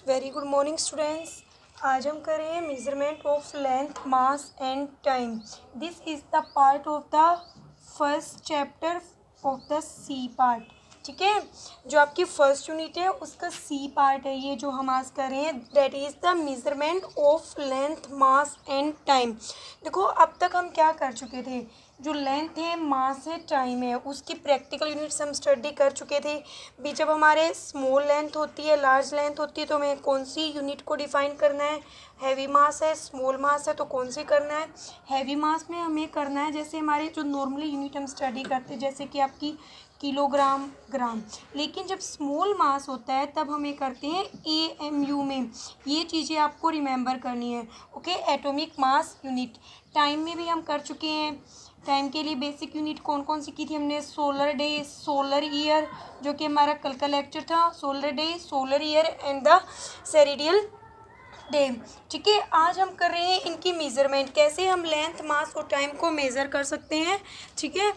Very good morning students. आज हम करें measurement of length, mass and time. This is the part of the first chapter of the C part. ठीक है, जो आपकी first unit है उसका सी पार्ट है ये जो हम आज कर रहे हैं, that is the measurement of length, mass and time. देखो अब तक हम क्या कर चुके थे, जो लेंथ है, मास है, टाइम है, उसकी प्रैक्टिकल यूनिट्स हम स्टडी कर चुके थे। भी जब हमारे स्मॉल लेंथ होती है, लार्ज लेंथ होती है, तो हमें कौन सी यूनिट को डिफाइन करना है। हैवी मास है, स्मॉल मास है, तो कौन सी करना है। हैवी मास में हमें करना है जैसे हमारे जो नॉर्मली यूनिट हम स्टडी करते हैं, जैसे कि आपकी किलोग्राम, ग्राम। लेकिन जब स्मॉल मास होता है तब हमें करते हैं AMU में। ये चीज़ें आपको रिमेंबर करनी है। Okay, atomic mass unit. Time में भी हम कर चुके हैं। टाइम के लिए बेसिक यूनिट कौन कौन सी की थी हमने, सोलर डे, सोलर ईयर, जो कि हमारा कल का लेक्चर था, solar day, solar year and the sidereal day. ठीक है, आज हम कर रहे हैं इनकी मेजरमेंट, कैसे हम लेंथ, मास और टाइम को मेज़र कर सकते हैं। ठीक है,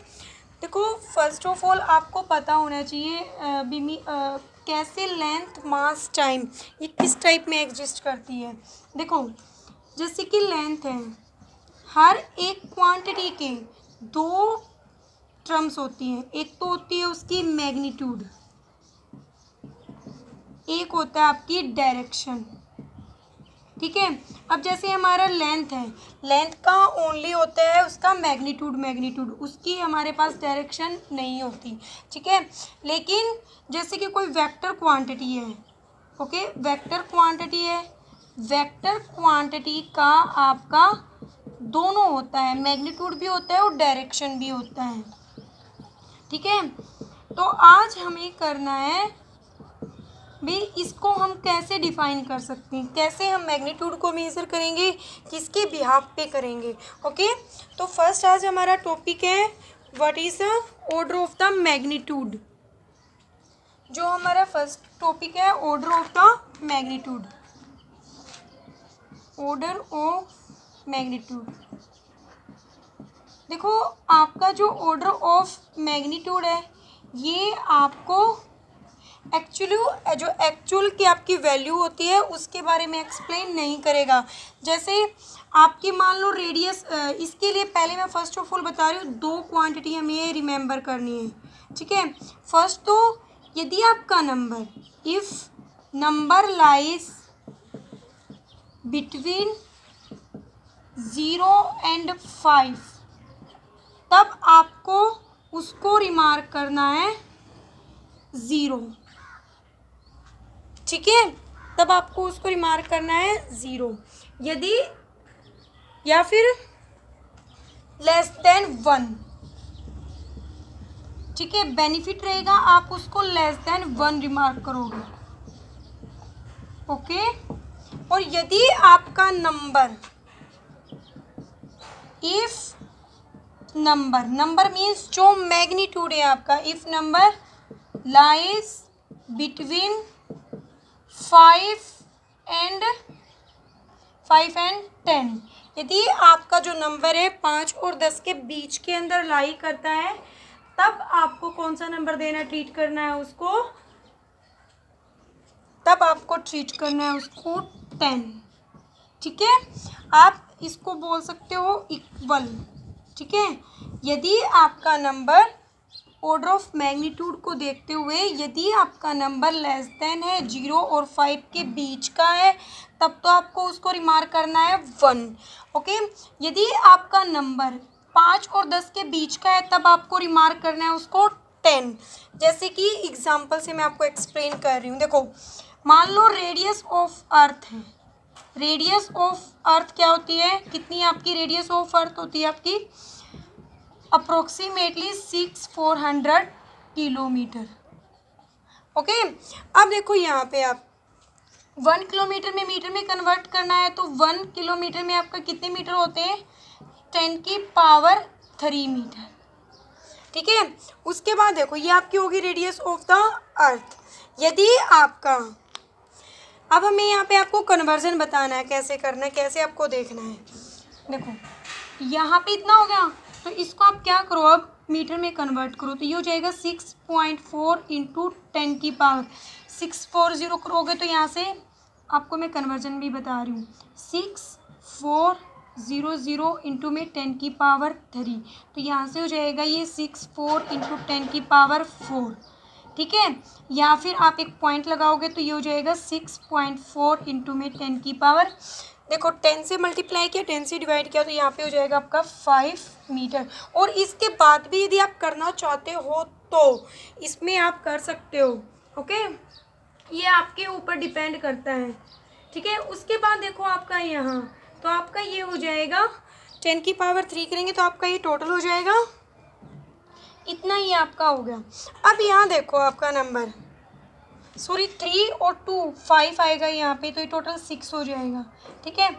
देखो फर्स्ट ऑफ ऑल आपको पता होना चाहिए कैसे लेंथ, मास, टाइम ये किस टाइप में एग्जिस्ट करती है। देखो जैसे कि लेंथ है, हर एक क्वांटिटी के दो टर्म्स होती हैं। एक तो होती है उसकी मैग्नीट्यूड, एक होता है आपकी डायरेक्शन। ठीक है, अब जैसे हमारा लेंथ है, लेंथ का ओनली होता है उसका मैग्नीट्यूड, उसकी हमारे पास डायरेक्शन नहीं होती। ठीक है, लेकिन जैसे कि कोई वेक्टर क्वांटिटी है, ओके, वेक्टर क्वांटिटी है, वेक्टर क्वांटिटी का आपका दोनों होता है, मैग्नीट्यूड भी होता है और डायरेक्शन भी होता है। ठीक है, तो आज हमें करना है भी इसको हम कैसे डिफाइन कर सकते हैं, कैसे हम मैग्नीट्यूड को मेज़र करेंगे, किसके बिहाफ पे करेंगे। ओके, तो फर्स्ट आज हमारा टॉपिक है what is order of the magnitude. जो हमारा फर्स्ट टॉपिक है order of the magnitude, order of magnitude. देखो आपका जो ऑर्डर ऑफ मैग्नीट्यूड है ये आपको एक्चुअल की आपकी वैल्यू होती है उसके बारे में एक्सप्लेन नहीं करेगा। जैसे आपकी मान लो रेडियस, इसके लिए पहले मैं फर्स्ट ऑफ ऑल बता रही हूँ, दो क्वांटिटी हमें ये रिमेंबर करनी है। ठीक है, फर्स्ट तो यदि आपका number, if number lies between 0 and 5, तब आपको उसको रिमार्क करना है 0। ठीक है, तब आपको उसको रिमार्क करना है 0। यदि या फिर लेस देन 1, ठीक है, बेनिफिट रहेगा आप उसको लेस देन 1 रिमार्क करोगे। ओके, और यदि आपका नंबर, इफ नंबर मीन्स जो मैग्नीट्यूड है आपका, if number lies between 5 and 10, यदि आपका जो नंबर है 5 और 10 के बीच के अंदर लाई करता है, तब आपको कौन सा नंबर देना, ट्रीट करना है उसको, तब आपको ट्रीट करना है उसको 10। ठीक है, आप इसको बोल सकते हो इक्वल। ठीक है, यदि आपका नंबर ऑर्डर ऑफ मैग्नीट्यूड को देखते हुए यदि आपका नंबर लेस देन है 0 और 5 के बीच का है, तब तो आपको उसको रिमार्क करना है 1। ओके, यदि आपका नंबर 5 और 10 के बीच का है तब आपको रिमार्क करना है उसको 10। जैसे कि एग्जांपल से मैं आपको एक्सप्लेन कर रही हूँ। देखो मान लो रेडियस ऑफ अर्थ है, रेडियस ऑफ अर्थ क्या होती है, कितनी आपकी रेडियस ऑफ अर्थ होती है आपकी, अप्रोक्सीमेटली 6400 किलोमीटर। ओके, अब देखो यहाँ पे आप 1 किलोमीटर में मीटर में कन्वर्ट करना है, तो 1 किलोमीटर में आपका कितने मीटर होते हैं, 10⁻³ मीटर। ठीक है, उसके बाद देखो ये आपकी होगी रेडियस ऑफ द अर्थ। यदि आपका, अब हमें यहाँ पे आपको कन्वर्जन बताना है, कैसे करना है, कैसे आपको देखना है। देखो यहाँ पे इतना हो गया, तो इसको आप क्या करो, अब मीटर में कन्वर्ट करो, तो ये हो जाएगा 6.4 × 10⁻⁶ 640 करोगे तो यहाँ से आपको मैं कन्वर्जन भी बता रही हूँ। 6400 इंटू में 10 की पावर 3, तो यहाँ से हो जाएगा ये 64 इंटू 10 की पावर 4, ठीक है। या फिर आप एक पॉइंट लगाओगे तो ये हो जाएगा 6.4 इंटू में 10 की पावर, देखो 10 से मल्टीप्लाई किया, 10 से डिवाइड किया, तो यहाँ पे हो जाएगा आपका 5 मीटर। और इसके बाद भी यदि आप करना चाहते हो तो इसमें आप कर सकते हो, ओके, ये आपके ऊपर डिपेंड करता है, ठीक है। उसके बाद देखो आपका यहाँ, तो आपका ये हो जाएगा 10 की पावर 3 करेंगे तो आपका ये टोटल हो जाएगा, इतना ही आपका हो गया। अब यहाँ देखो आपका नंबर, सॉरी 3 और 2 5 आएगा यहाँ पे, तो ये टोटल 6 हो जाएगा, ठीक है।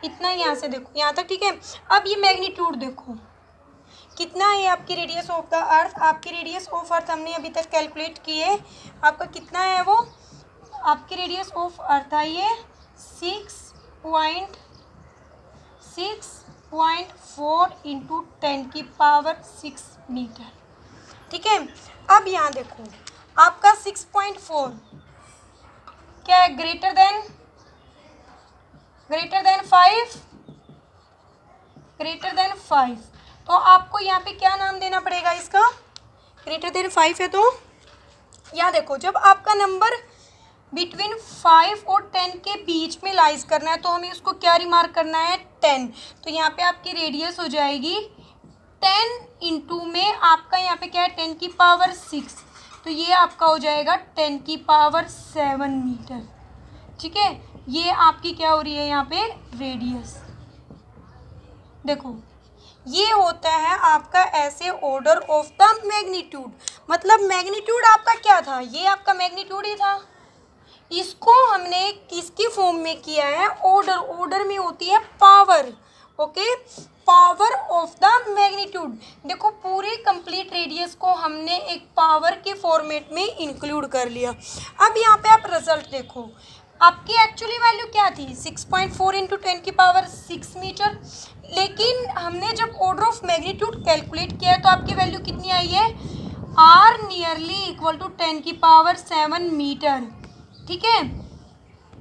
इतना यहाँ से देखो यहाँ तक, ठीक है। अब ये मैग्नीट्यूड देखो कितना है आपकी रेडियस ऑफ द अर्थ। आपकी रेडियस ऑफ अर्थ हमने अभी तक कैलकुलेट किए, आपका कितना है वो, आपकी रेडियस ऑफ अर्थ आई है 6.4 इंटू 10 की पावर 6 मीटर, ठीक है। अब यहाँ देखो आपका 6.4 क्या है, ग्रेटर देन 5, तो आपको यहाँ पे क्या नाम देना पड़ेगा इसका, ग्रेटर देन 5 है तो यहाँ देखो जब आपका नंबर बिटवीन 5 और 10 के बीच में लाइज करना है तो हमें उसको क्या रिमार्क करना है, 10। तो यहाँ पे आपकी रेडियस हो जाएगी 10 इंटू में आपका यहाँ पे क्या है 10 की पावर 6, तो ये आपका हो जाएगा 10 की पावर 7 मीटर, ठीक है। ये आपकी क्या हो रही है यहाँ पे रेडियस, देखो ये होता है आपका ऐसे ऑर्डर ऑफ द मैग्नीट्यूड। मतलब मैग्नीट्यूड आपका क्या था, ये आपका मैग्नीट्यूड ही था, इसको हमने किसकी फॉर्म में किया है, ऑर्डर। ऑर्डर में होती है power, okay, power of the magnitude. देखो पूरे कंप्लीट रेडियस को हमने एक पावर के फॉर्मेट में इंक्लूड कर लिया। अब यहाँ पे आप रिजल्ट देखो, आपकी एक्चुअली वैल्यू क्या थी 6.4 इंटू 10 की पावर 6 मीटर, लेकिन हमने जब ऑर्डर ऑफ मैग्नीट्यूड कैलकुलेट किया है तो आपकी वैल्यू कितनी आई है, आर नियरली इक्वल टू 10 की पावर 7 मीटर, ठीक है।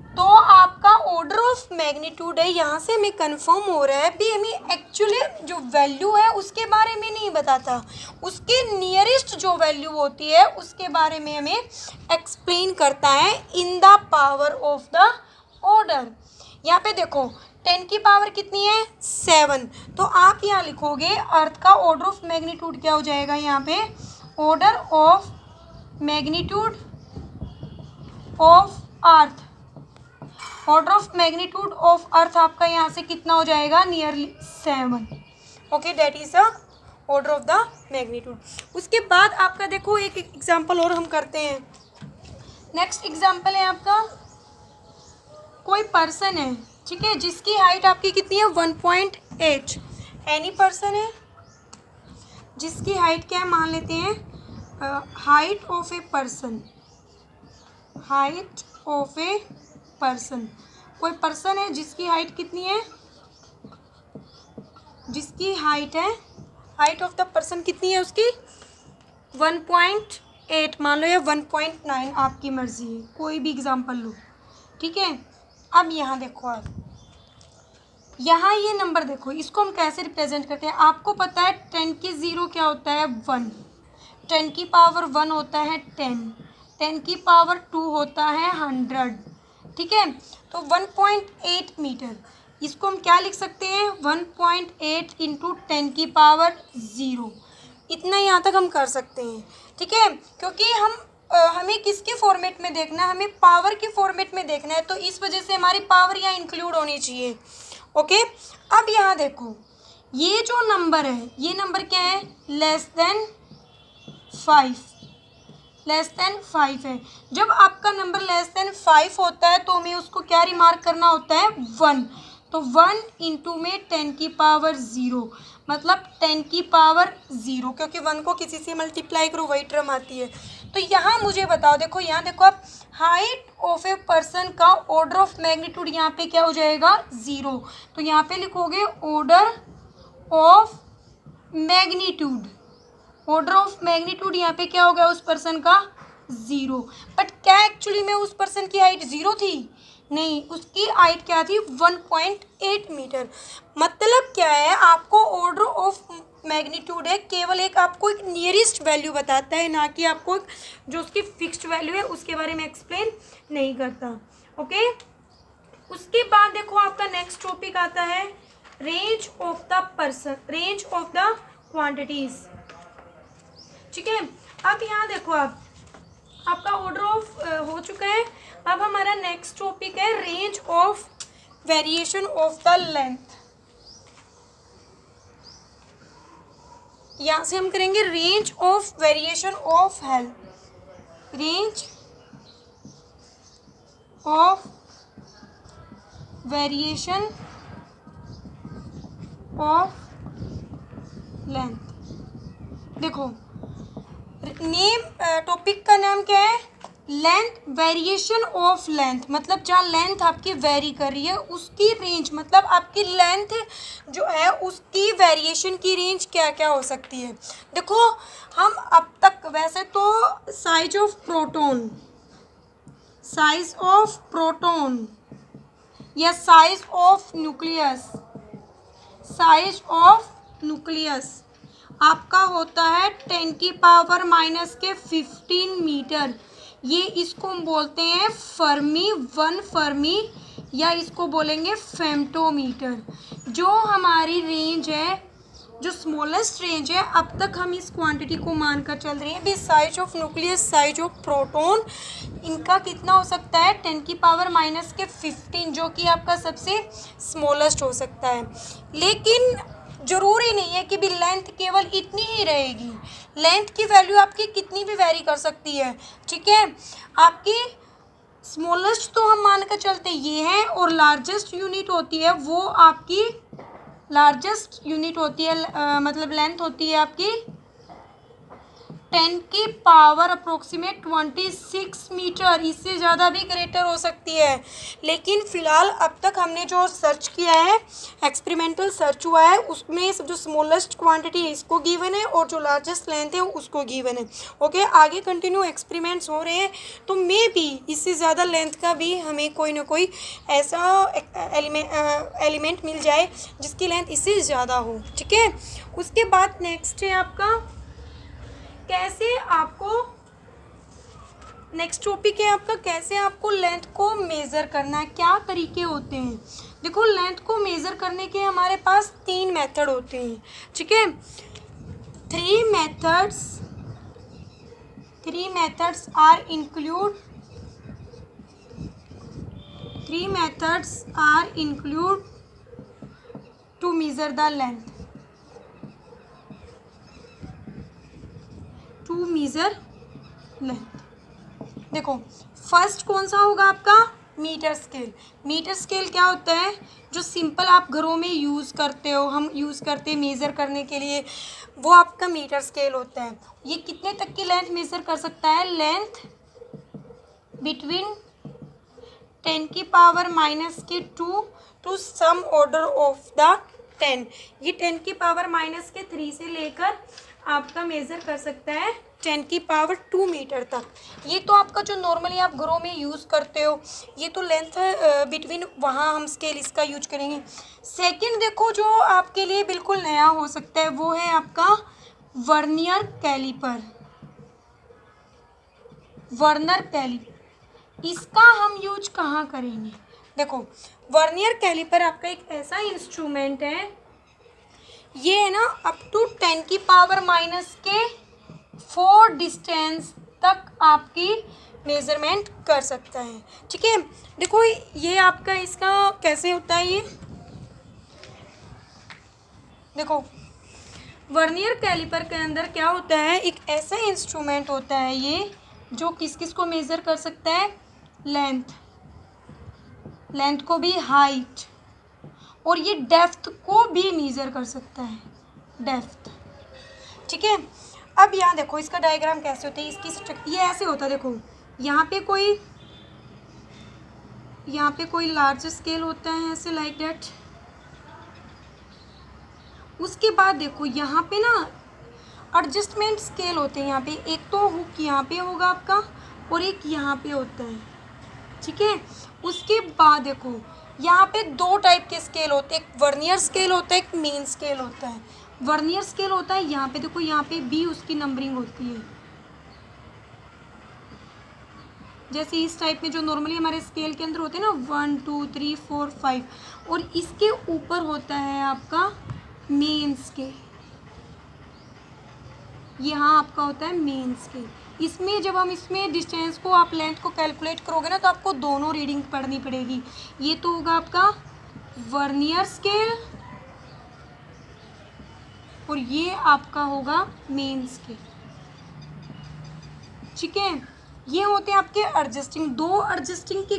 तो आपका ऑर्डर ऑफ मैग्नीट्यूड है, यहाँ से हमें कंफर्म हो रहा है भी हमें एक्चुअली जो वैल्यू है उसके बारे में नहीं बताता, उसके नियरेस्ट जो वैल्यू होती है उसके बारे में हमें एक्सप्लेन करता है in the power of the order. यहाँ पे देखो 10 की पावर कितनी है 7, तो आप यहाँ लिखोगे अर्थ का ऑर्डर ऑफ मैग्नीट्यूड क्या हो जाएगा, यहाँ पे order of magnitude of earth, order of magnitude of earth आपका यहाँ से कितना हो जाएगा, nearly 7, okay, that is the order of the magnitude. उसके बाद आपका देखो एक एग्जांपल और हम करते हैं। नेक्स्ट एग्जांपल है आपका, कोई पर्सन है, ठीक है, जिसकी हाइट आपकी कितनी है 1.8, एनी पर्सन है जिसकी हाइट क्या है, मान लेते हैं height of a person, height of a person, कोई पर्सन है जिसकी हाइट कितनी है, जिसकी हाइट है, हाइट ऑफ द पर्सन कितनी है उसकी 1.8 मान लो या 1.9, आपकी मर्जी है, कोई भी एग्जांपल लो, ठीक है। अब यहाँ देखो आप, यहाँ ये नंबर देखो, इसको हम कैसे रिप्रेजेंट करते हैं, आपको पता है 10 की 0 क्या होता है 1, 10 की पावर 1 होता है 10, 10 की पावर 2 होता है 100, ठीक है। तो 1.8 मीटर, इसको हम क्या लिख सकते हैं 1.8 इंटू 10 की पावर 0, इतना यहाँ तक हम कर सकते हैं, ठीक है। क्योंकि हमें किसके फॉर्मेट में देखना है, हमें पावर के फॉर्मेट में देखना है, तो इस वजह से हमारी पावर यहाँ इंक्लूड होनी चाहिए, ओके। अब यहाँ देखो ये जो नंबर है, ये नंबर क्या है लेस देन 5 है। जब आपका नंबर लेस देन 5 होता है तो हमें उसको क्या रिमार्क करना होता है 1, तो 1 इंटू में 10 की पावर 0, मतलब 10 की पावर 0, क्योंकि 1 को किसी से मल्टीप्लाई करो वही टर्म आती है। तो यहाँ मुझे बताओ, देखो यहाँ देखो आप, हाइट ऑफ ए पर्सन का ऑर्डर ऑफ मैग्नीट्यूड यहाँ पे क्या हो जाएगा 0, तो यहाँ पे लिखोगे order of magnitude, order of magnitude यहाँ पे क्या हो गया उस पर्सन का 0। बट क्या एक्चुअली में उस पर्सन की हाइट 0 थी, नहीं, उसकी हाइट क्या थी 1.8 मीटर। मतलब क्या है, आपको ऑर्डर ऑफ मैग्नीट्यूड है, केवल एक आपको एक नियरेस्ट वैल्यू बताता है, ना कि आपको जो उसकी फिक्स्ड वैल्यू है उसके बारे में एक्सप्लेन नहीं करता। ओके, उसके बाद देखो आपका नेक्स्ट टॉपिक आता है range of the person, range of the quantities. ठीक है, अब यहाँ देखो आपका ऑर्डर ऑफ हो चुका है। अब हमारा नेक्स्ट टॉपिक है range of variation of the length. यहाँ से हम करेंगे range of variation of health, range of variation of length. देखो नेम, टॉपिक का नाम क्या है, लेंथ, वेरिएशन ऑफ लेंथ। मतलब जहाँ लेंथ आपकी वेरी कर रही है उसकी रेंज, मतलब आपकी लेंथ जो है उसकी वेरिएशन की रेंज क्या क्या हो सकती है। देखो हम अब तक वैसे तो size of proton, size of proton या size of nucleus, size of nucleus आपका होता है 10⁻⁻15 मीटर। ये इसको हम बोलते हैं फर्मी, 1 फर्मी, या इसको बोलेंगे फेम्टोमीटर। जो हमारी रेंज है, जो स्मॉलेस्ट रेंज है, अब तक हम इस क्वांटिटी को मानकर चल रहे हैं भी size of nucleus, size of proton, इनका कितना हो सकता है 10⁻⁻15, जो कि आपका सबसे स्मॉलेस्ट हो सकता है। लेकिन ज़रूरी नहीं है कि भी लेंथ केवल इतनी ही रहेगी, लेंथ की वैल्यू आपकी कितनी भी वेरी कर सकती है। ठीक है, आपकी स्मॉलेस्ट तो हम मान कर चलते ये है, और लार्जेस्ट यूनिट होती है वो आपकी, लार्जेस्ट यूनिट होती है मतलब लेंथ होती है आपकी 10⁻26 मीटर। इससे ज़्यादा भी ग्रेटर हो सकती है। लेकिन फ़िलहाल अब तक हमने जो सर्च किया है, एक्सपेरिमेंटल सर्च हुआ है, उसमें जो स्मॉलेस्ट क्वांटिटी है इसको गिवन है और जो लार्जेस्ट लेंथ है उसको गिवन है। ओके, आगे कंटिन्यू एक्सपेरिमेंट्स हो रहे हैं, तो मे बी इससे ज़्यादा लेंथ का भी हमें कोई ना कोई ऐसा एलिमेंट मिल जाए जिसकी लेंथ इससे ज़्यादा हो। ठीक है, उसके बाद नेक्स्ट है आपका कैसे आपको, नेक्स्ट टॉपिक है आपका कैसे आपको लेंथ को मेज़र करना है, क्या तरीके होते हैं। देखो लेंथ को मेज़र करने के हमारे पास 3 मेथड होते हैं। ठीक है, 3 methods are include to measure the length, to measure length। देखो फर्स्ट कौन सा होगा आपका, मीटर स्केल। मीटर स्केल क्या होता है, जो सिंपल आप घरों में यूज़ करते हो, हम यूज़ करते हैं मेज़र करने के लिए, वो आपका मीटर स्केल होता है। ये कितने तक की लेंथ मेज़र कर सकता है, length between 10⁻⁻2 to some order of the 10। ये 10⁻⁻3 से लेकर आपका मेज़र कर सकता है 10⁻2 मीटर तक। ये तो आपका जो नॉर्मली आप घरों में यूज़ करते हो, ये तो लेंथ बिटवीन, वहाँ हम स्केल इसका यूज करेंगे। सेकंड देखो जो आपके लिए बिल्कुल नया हो सकता है, वो है आपका वर्नियर कैलिपर। वर्नियर कैलिपर इसका हम यूज कहाँ करेंगे, देखो वर्नियर कैलिपर आपका एक ऐसा इंस्ट्रूमेंट है, ये है ना अप टू 10⁻⁻4 डिस्टेंस तक आपकी मेज़रमेंट कर सकता है। ठीक है, देखो ये आपका इसका कैसे होता है, ये देखो वर्नियर कैलिपर के अंदर क्या होता है, एक ऐसा इंस्ट्रूमेंट होता है ये जो किस किस को मेज़र कर सकता है, लेंथ को भी, हाइट, और ये डेप्थ को भी मेज़र कर सकता है, डेप्थ। ठीक है, अब यहाँ देखो इसका डायग्राम कैसे होता है, इसकी ये ऐसे होता है। देखो यहाँ पे कोई लार्ज स्केल होता है ऐसे, लाइक दैट। उसके बाद देखो यहाँ पे ना एडजस्टमेंट स्केल होते हैं, यहाँ पे एक तो हुक यहाँ पे होगा आपका और एक यहाँ पे होता है। ठीक है, उसके बाद देखो यहाँ पे दो टाइप के स्केल होते हैं, एक वर्नियर स्केल होता है, एक मीन स्केल होता है। वर्नियर स्केल होता है यहाँ पे देखो, यहाँ पे बी उसकी नंबरिंग होती है, जैसे इस टाइप में जो नॉर्मली हमारे स्केल के अंदर होते हैं ना 1 2 3 4 5, और इसके ऊपर होता है आपका मेन स्केल, यहाँ आपका होता है मेन स्केल। इसमें जब हम इसमें डिस्टेंस को आप लेंथ को कैलकुलेट करोगे ना तो आपको दोनों रीडिंग पढ़नी पड़ेगी। ये तो होगा आपका वर्नियर स्केल और ये आपका होगा मेन स्केल, ठीक है। ये होते हैं आपके एडजस्टिंग, दो एडजस्टिंग के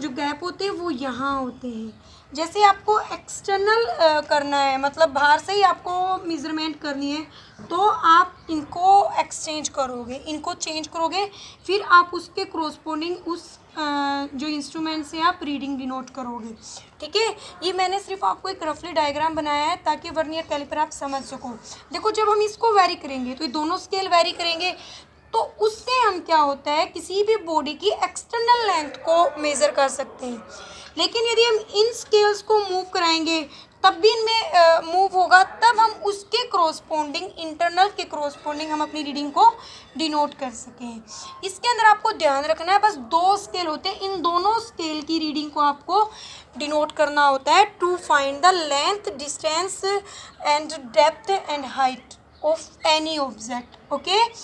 जो गैप होते हैं वो यहाँ होते हैं। जैसे आपको एक्सटर्नल करना है, मतलब बाहर से ही आपको मेजरमेंट करनी है, तो आप इनको एक्सचेंज करोगे, इनको चेंज करोगे, फिर आप उसके कोरस्पोंडिंग उस जो इंस्ट्रूमेंट से आप रीडिंग डिनोट करोगे, ठीक है। ये मैंने सिर्फ आपको एक रफली डायग्राम बनाया है ताकि वर्नियर कैलिपर आप समझ सको। देखो जब हम इसको वेरी करेंगे तो ये दोनों स्केल वेरी करेंगे, तो उससे हम क्या होता है किसी भी बॉडी की एक्सटर्नल लेंथ को मेज़र कर सकते हैं। लेकिन यदि हम इन स्केल्स को मूव कराएंगे तब भी इनमें मूव होगा, तब हम उसके कोरस्पोंडिंग इंटरनल के कोरस्पोंडिंग हम अपनी रीडिंग को डिनोट कर सकें। इसके अंदर आपको ध्यान रखना है बस दो स्केल होते हैं, इन दोनों स्केल की रीडिंग को आपको डिनोट करना होता है to find the length, distance and depth and height of any object, okay.